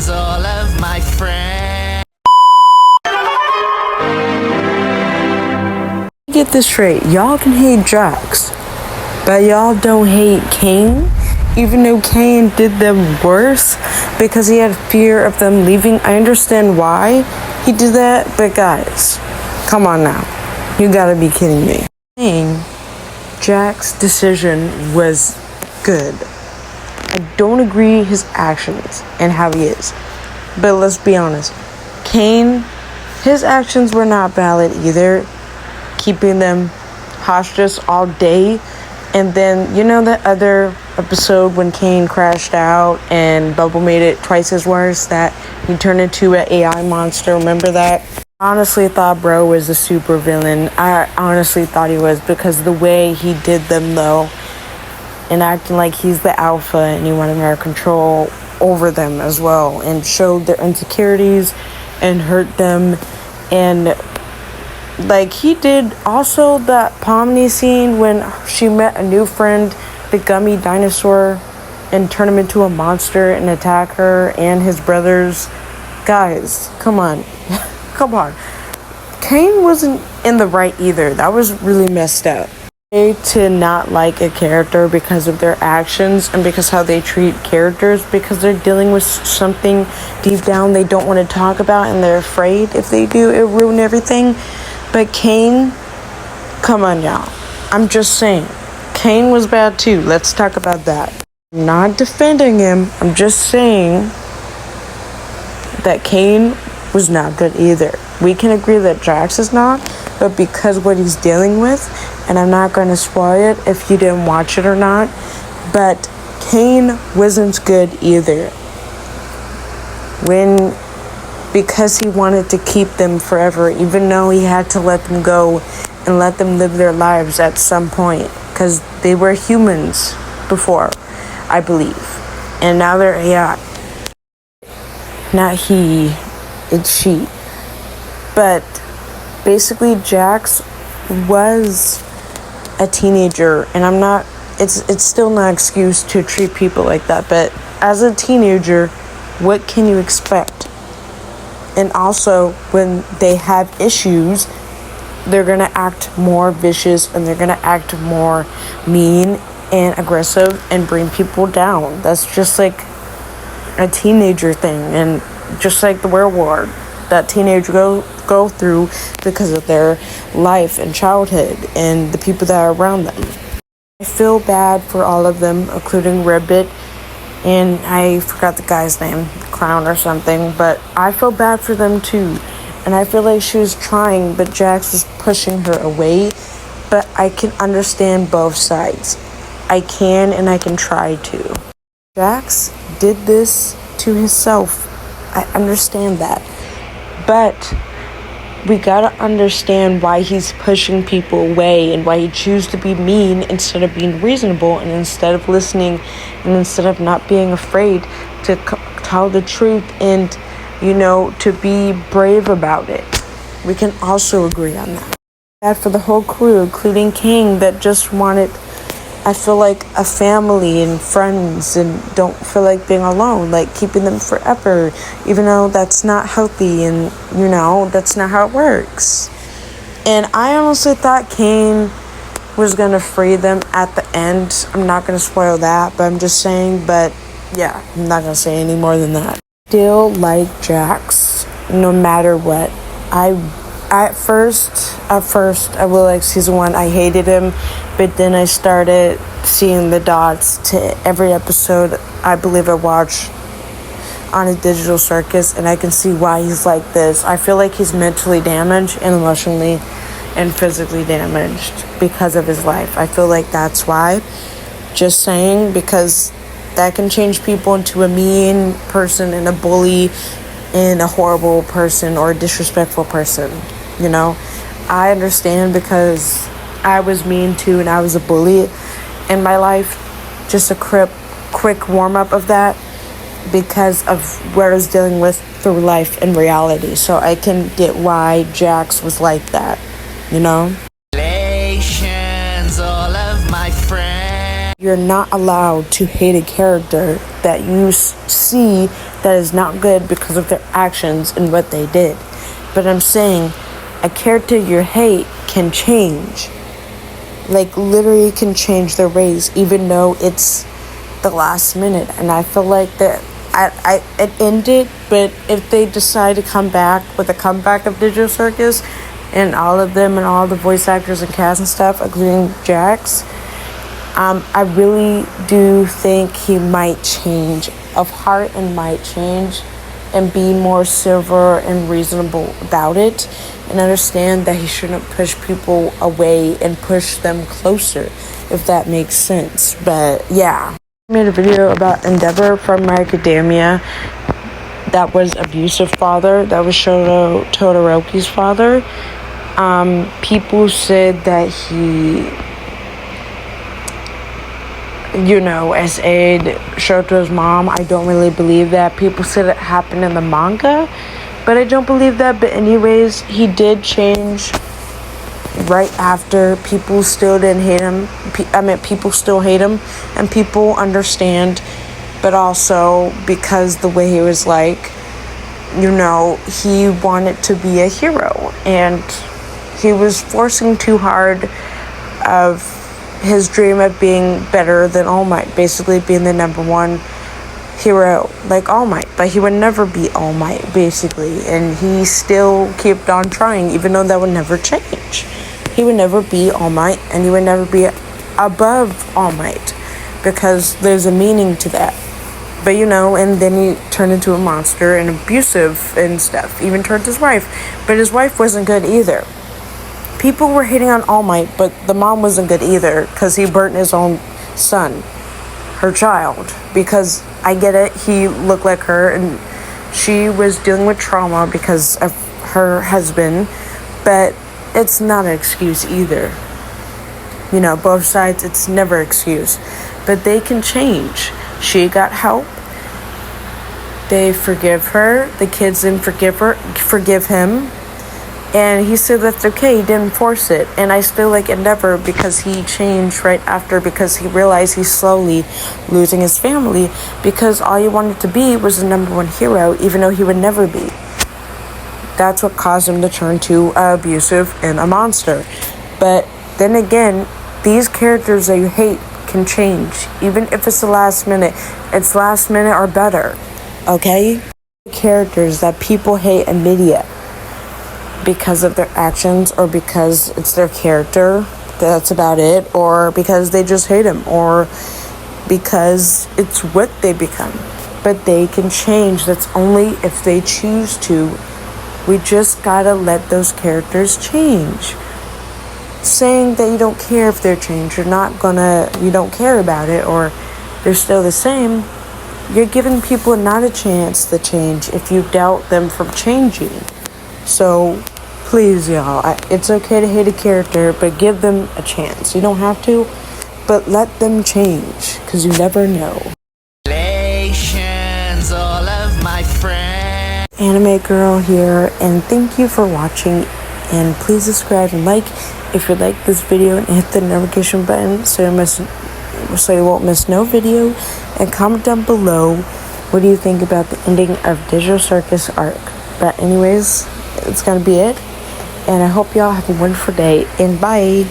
all of my friends. Get this straight, y'all can hate Jax, but y'all don't hate Kane, even though Kane did them worse because he had fear of them leaving. I understand why he did that, but guys, come on now, you gotta be kidding me. Jax's decision was good. I don't agree his actions and how he is, but let's be honest, Kane, his actions were not valid either, keeping them hostage all day. And then, you know that other episode when Kane crashed out and Bubble made it twice as worse, that he turned into an AI monster, remember that? I honestly thought bro was a super villain. I honestly thought he was, because the way he did them though, and acting like he's the alpha and he wanted more control over them as well, and showed their insecurities and hurt them. And like he did also that Pomni scene when she met a new friend, the gummy dinosaur, and turned him into a monster and attack her and his brothers. Guys, come on. Come on. Kane wasn't in the right either. That was really messed up. To not like a character because of their actions and because how they treat characters, because they're dealing with something deep down they don't want to talk about and they're afraid if they do it ruin everything. But Kane, come on y'all, I'm just saying, Kane was bad too. Let's talk about that. I'm not defending him, I'm just saying that Kane was not good either. We can agree that Jax is not, but because what he's dealing with, and I'm not going to spoil it if you didn't watch it or not, but Kane wasn't good either. Because he wanted to keep them forever, even though he had to let them go and let them live their lives at some point, because they were humans before, I believe, and now they're AI. Not he, it's she. But basically Jax was a teenager, and it's still not an excuse to treat people like that, but as a teenager, what can you expect? And also, when they have issues, they're gonna act more vicious and they're gonna act more mean and aggressive and bring people down. That's just like a teenager thing, and just like the werewolf that teenagers go through because of their life and childhood and the people that are around them. I feel bad for all of them, including Ribbit, and I forgot the guy's name, Clown or something, but I feel bad for them too. And I feel like she was trying, but Jax was pushing her away. But I can understand both sides. I can, and I can try to. Jax did this to himself. I understand that. But we gotta understand why he's pushing people away and why he chooses to be mean instead of being reasonable, and instead of listening, and instead of not being afraid to tell the truth and, you know, to be brave about it. We can also agree on that. That for the whole crew, including King, that just wanted, I feel like, a family and friends and don't feel like being alone, like keeping them forever, even though that's not healthy and, you know, that's not how it works. And I honestly thought Kane was gonna free them at the end. I'm not gonna spoil that, but I'm just saying, but yeah, I'm not gonna say any more than that. Still like Jax, no matter what. At first, I will like season 1, I hated him, but then I started seeing the dots to every episode I believe I watched on a digital circus, and I can see why he's like this. I feel like he's mentally damaged and emotionally and physically damaged because of his life. I feel like that's why. Just saying, because that can change people into a mean person and a bully and a horrible person or a disrespectful person, you know. I understand because I was mean too and I was a bully in my life. Just a quick warm-up of that because of what I was dealing with through life and reality. So I can get why Jax was like that, you know. All of my friends. You're not allowed to hate a character that you see that is not good because of their actions and what they did. But I'm saying a character you hate can change. Like, literally can change their ways, even though it's the last minute. And I feel like that it ended, but if they decide to come back with a comeback of Digital Circus and all of them and all the voice actors and cast and stuff, including Jax, I really do think he might change of heart and might change and be more silver and reasonable about it and understand that he shouldn't push people away and push them closer, if that makes sense. But yeah, I made a video about Endeavor from My Academia that was abusive father, that was Todoroki's father. People said that he, SA'd Shoto's mom. I don't really believe that. People said it happened in the manga, but I don't believe that. But anyways, he did change right after. People still didn't hate him. People still hate him, and people understand, but also because the way he was like, he wanted to be a hero, and he was forcing too hard of his dream of being better than All Might, basically being the number one hero like All Might, but he would never be All Might, basically, and he still kept on trying, even though that would never change. He would never be All Might, and he would never be above All Might, because there's a meaning to that. But and then he turned into a monster and abusive and stuff, even towards his wife, but his wife wasn't good either. People were hating on All Might, but the mom wasn't good either, because he burnt his own son, her child. Because I get it, he looked like her, and she was dealing with trauma because of her husband, but it's not an excuse either. Both sides, it's never an excuse. But they can change. She got help. They forgive her. The kids didn't forgive him. And he said that's okay, he didn't force it. And I still like Endeavor because he changed right after, because he realized he's slowly losing his family, because all he wanted to be was the number one hero, even though he would never be. That's what caused him to turn to abusive and a monster. But then again, these characters that you hate can change. Even if it's the last minute, it's last minute or better, okay? Characters that people hate in media because of their actions, or because it's their character, that's about it, or because they just hate him, or because it's what they become. But they can change. That's only if they choose to. We just gotta let those characters change. Saying that you don't care if they're changed, you don't care about it, or they're still the same, you're giving people not a chance to change if you doubt them from changing. So please, y'all, it's okay to hate a character, but give them a chance. You don't have to, but let them change, because you never know. Congratulations, all of my friends. Anime Girl here, and thank you for watching, and please subscribe and like if you like this video, and hit the notification button so you won't miss no video, and comment down below what do you think about the ending of Digital Circus arc. But anyways, it's gonna be it, and I hope y'all have a wonderful day, and bye.